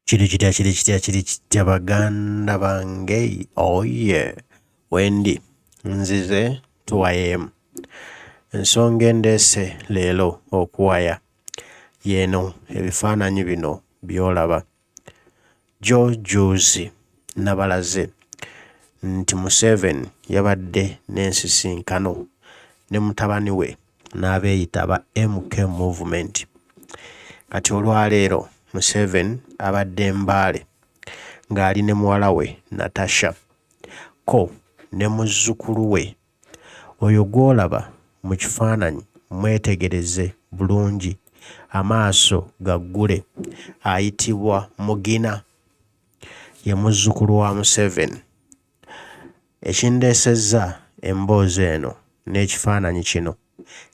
Chiri baganda bange. Oh yeah. Wendi nzize tuwayemu. Ensonga endeese leero okuwaya yeeno ebifaananyi bino byolaba. Jojuzi nabalaze nti Museveni yabadde n'ensisinkano ne mutabani we n'abeeyita ba MK Movement. Kati olwaleero Museveni abadde Mbale ng'ali ne muwala we Natasha ko ne muzzukulu we oyo gw'olaba mu kifaananyi mwetegereze bulungi amaaso gaggule ayitibwa Mugina ye muzzukulu wa Museveni. Ekindeesezza emboozi eno n'ekifaananyi kino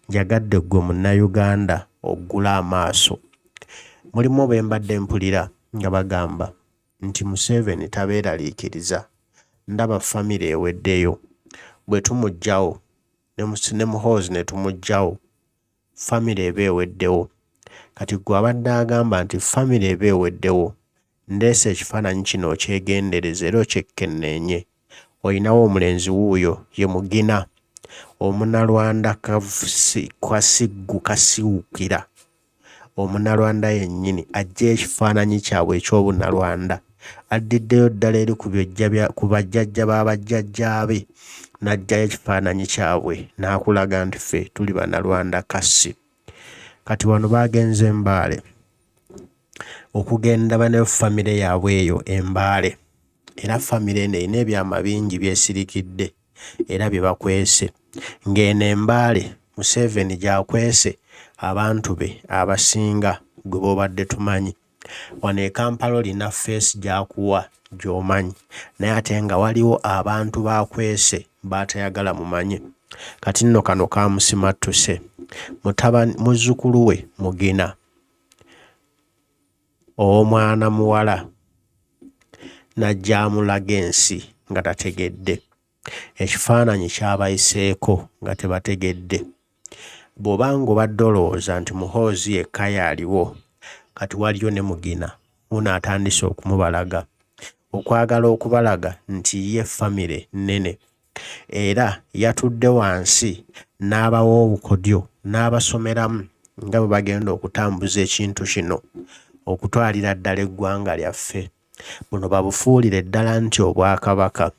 njagadde ggwe munnayuganda oggula amaaso. Mulimu bwe mbadde mpulira nga bagamba nti Museveni tabeeraliikiriza, ndaba famire eweddeyo, bwe tumuggyawo ne Muhoozi ne tumuggyawo famire eba eweddewo. Kati gwe abadde agamba nti famire eba eweddewo, ndeese ekifaananyi kino okyegendereze era okyekkenneenye. Oyinawo omulenzi wuuyo ye Mugina omunalwanda Kasiggu Kasiwukira, omunalwanda yennyini ajja ekifaananyi kyabwe eky'obunalwanda addiddeyo ddala eri ku bajjajja b'abajjajjaabe n'aggyayo ekifaananyi kyabwe n'akulaga nti ffe tuli banalwanda kasi. Kati wano baagenze Mbale okugenda bane famire yaabwe eyo Mbale, era famire eno erina ebyama bingi byesirikidde era bye bakwese. Ng'eno Mbale Museveni gy'akwese abantu be abasinga gwe boobadde tumanyi. Wano e Kampala olina feesi gy'akuwa gy'omanyi, naye ate nga waliwo abantu baakwese baatayagala mumanye. Kati nno kano kaamusimattuse. Muzzukulu we Mugina ow'omwana muwala n'ajja amulaga ensi nga tategedde. Ekifaananyi kyabayiseeko nga tebategedde. Bw'oba ng'obadde olowooza nti Muhoozi yekka yaaliwo, kati waliyo ne Mugina uno atandise okumubalaga, okwagala okubalaga nti ye famire nnene, era yatudde wansi n'abawa obukodyo n'abasomeramu nga bwe bagenda okutambuza ekintu kino okutwalira ddala eggwanga lyaffe. Buno babufuulire ddala nti Obwakabaka.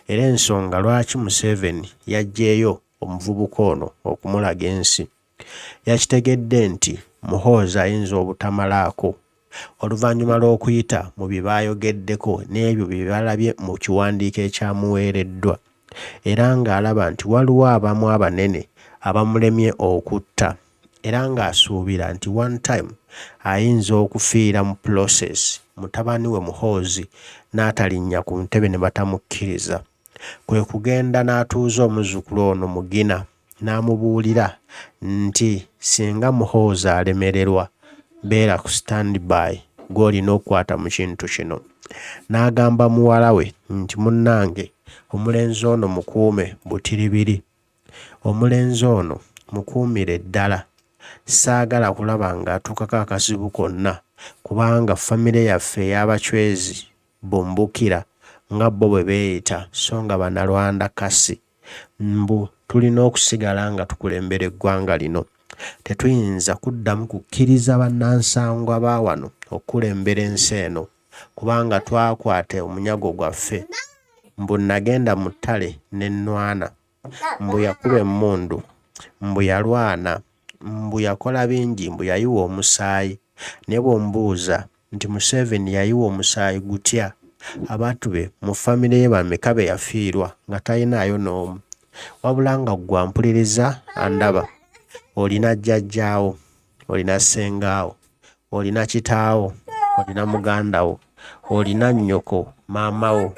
Era ensonga lwaki Museveni yaggyeeyo omuvubuka ono okumulaga ensi, yakitegedde nti Muhoozi ayinza obutamalaako oluvannyuma lw'okuyita mu bye baayogeddeko n'ebyo bye balabye mu kiwandiiko ekyamuweereddwa, era ng'alaba nti waliwo abamu abanene abamulemye okutta, era ng'asuubira nti one time ayinza okufiira mu process mutabani we Muhoozi n'atalinnya ku ntebe ne batamukkiriza. Kwe kugenda n'atuuza omuzzukulu ono Mugina n'amubuulira nti singa Muhoozi alemererwa beera ku standby gw'olina okukwata mu kintu kino. N'agamba muwala we nti munnange omulenzi ono mukuume butiribiri, omulenzi ono mukuumire ddala, saagala kulaba ng'atuukako akazibu konna, kubanga famire yaffe ey'abacwezi bumbukira nga bo bwe beeyita so nga banalwanda kasi. Mbu tulina okusigala nga tukulembera eggwanga lino. Tetuyinza kuddamu kukkiriza bannansangwa ba wano okukulembera ensi eno, kubanga twakwata omunyago gwaffe. Mbu nagenda mu ttale ne nnwana, mbu yakuba emmundu, mbu yalwana, mbu yakola bingi, mbu yayiwa omusaayi. Ne bw'ombuuza nti Museveni yayiwa omusaayi gutya, abantu be mu famire ye bameka be yafiirwa nga talinaayo n'omu, wabula nga ggwe ampuliriza andaba. Olina jjajjaawo, olina ssengaawo, olina kitaawo, olina mugandawo, olina nnyoko, maamawo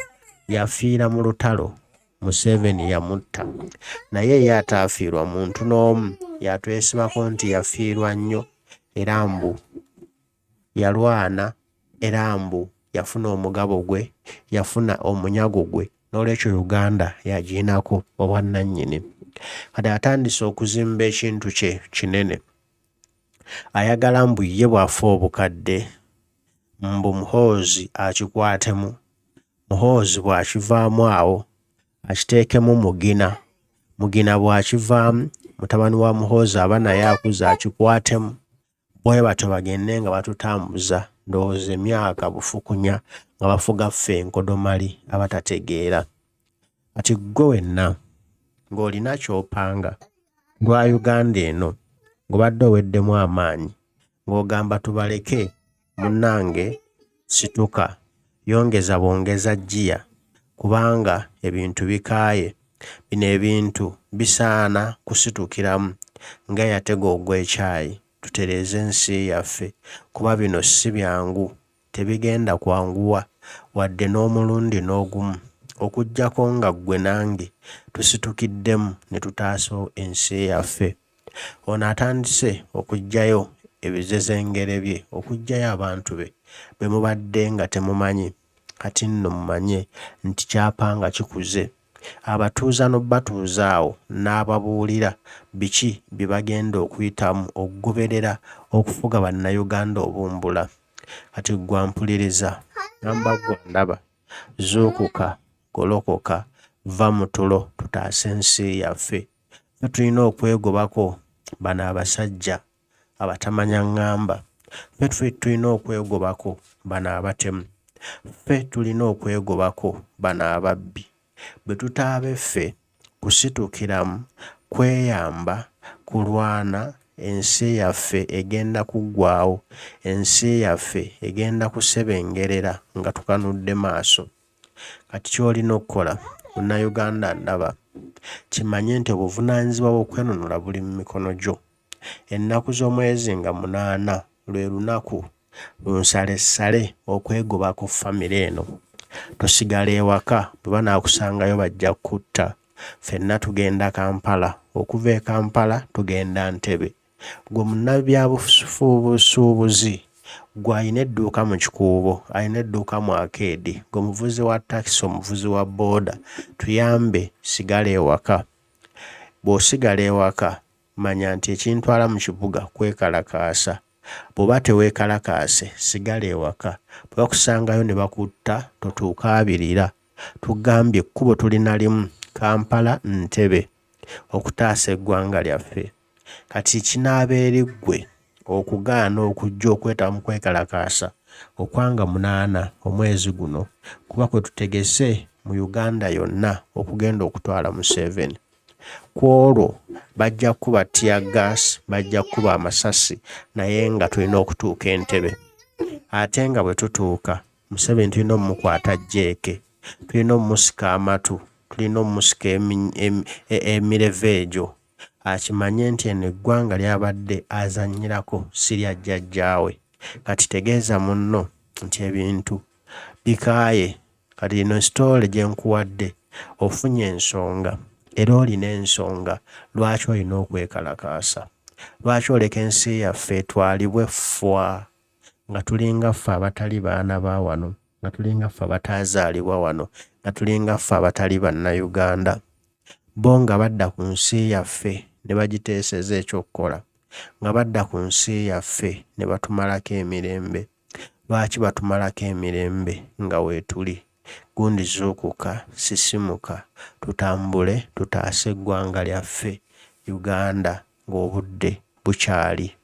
yafiira mu lutalo, Museveni yamutta. Naye ye ataafiirwa muntu n'omu, yatwesibako nti yafiirwa nnyo, era mbu yalwana, era mbu yafuna omugabo gwe, yafuna omunyago gwe, n'olwekyo Uganda yagiinako obwannannyini. Kati atandise okuzimba ekintu kye kinene. Ayagala mbu ye bw'afa obukadde mbu Muhoozi akikwatemu. Muhoozi bw'akivaamu awo akiteekemu Mugina bw'akivaamu mutabani wa Muhoozi aba naye akuze akikwatemu. Bwe batyo bagende nga batutambuza ndowooza emyaka bufukunya nga bafuga ffe enkodomali abatategeera. Kati ggwe wenna ng'olina ky'opanga lwa Uganda eno ng'obadde oweddemu amaanyi ng'ogamba tubaleke, munnange situka, yongeza bwongeza jjiya, kubanga ebintu bikaaye. Bino ebintu bisaana kusitukiramu nga yatega ogw'ekyayi tutereeze ensi yaffe, kuba bino si byangu, tebigenda kwanguwa wadde n'omulundi n'ogumu, okuggyako nga ggwe nange tusitukiddemu ne tutaasa ensi yaffe. Ono atandise okuggyayo ebizezengere bye, okuggyayo abantu be mubadde nga temumanyi, kati nno mumanye nti kyapanga kikuze. Abatuuza n'obbatuuza awo n'ababuulira biki bye bagenda okuyitamu okugoberera okufuga bannayuganda obumbula. Kati ggwe mpuliriza, gamba ggwe ndaba, zuukuka, golokoka, va mu tulo tutaase ensi yaffe. Ffe tulina okwegobako bano abasajja abatamanya ŋŋamba. Ffe tulina okwegobako bano abatemu. Ffe tulina okwegobako bano ababbi. Bwe tutaabe ffe kusitukiramu, kweyamba, kulwana, ensi yaffe egenda kuggwaawo, ensi yaffe egenda kusebengerera nga tukanudde maaso. Kati ky'olina okukola, munnayuganda ndaba, kimanye nti obuvunaanyizibwa bw'okwenunula buli mu mikono gyo. Ennaku z'omwezi nga 8 lwe lunaku lunsalessale okwegobako famire eno. Tosigala ewaka, bwe banaakusangayo bajja kutta. Ffenna tugenda Kampala, okuva e Kampala tugenda Ntebe. Gwe munnabyabusuubuzi, gwe alina edduuka mu Kikuubo, alina edduuka mu Arcade, gwe muvuzi wa takisi, omuvuzi wa booda, tuyambe, sigala ewaka. Bw'osigala ewaka, manya nti ekintwala mu kibuga kwekalakaasa. Bw'oba teweekalakaase, sigala ewaka. Bwe bakusangayo ne bakutta, totuukaabirira. Tugambye ekkubo tulina limu, Kampala Ntebe, okutaasa eggwanga lyaffe. Kati kinaaba eri ggwe okugaana okujja okwetaba mu kwekalakaasa okwanga 8 omwezi guno, kuba kwe tutegese mu Uganda yonna okugenda okutwala Museveni. Ku olwo bajja kuba tear gas, bajja kuba amasasi, naye nga tulina okutuuka Entebbe. Ate nga bwe tutuuka, Museveni tulina omukwata jjeeke, tulina omusika amatu, tulina omusika emireve egyo. Akimanye nti eno eggwanga lyabadde azannyirako si lya jjajjaawe. Kati tegeeza munno nti ebintu bikaaye. Kati ino sitoole gye nkuwadde ofunye ensonga, era olina ensonga lwaki olina okwekalakaasa. Lwaki oleka ensi yaffe etwalibwe ffwa nga tulinga ffe abatali baana ba wano, nga tulinga ffe abataazaalibwa wano, nga tulinga ffe abatali bannayuganda. Bo nga badda ku nsi yaffe ne bagiteeseza ekyokukola, nga badda ku nsi yaffe ne batumalako emirembe. Lwaki batumalako emirembe nga weetuli? Gundi zuukuka, sisimuka, tutambule tutaase eggwanga lyaffe Uganda ng'obudde bukyali.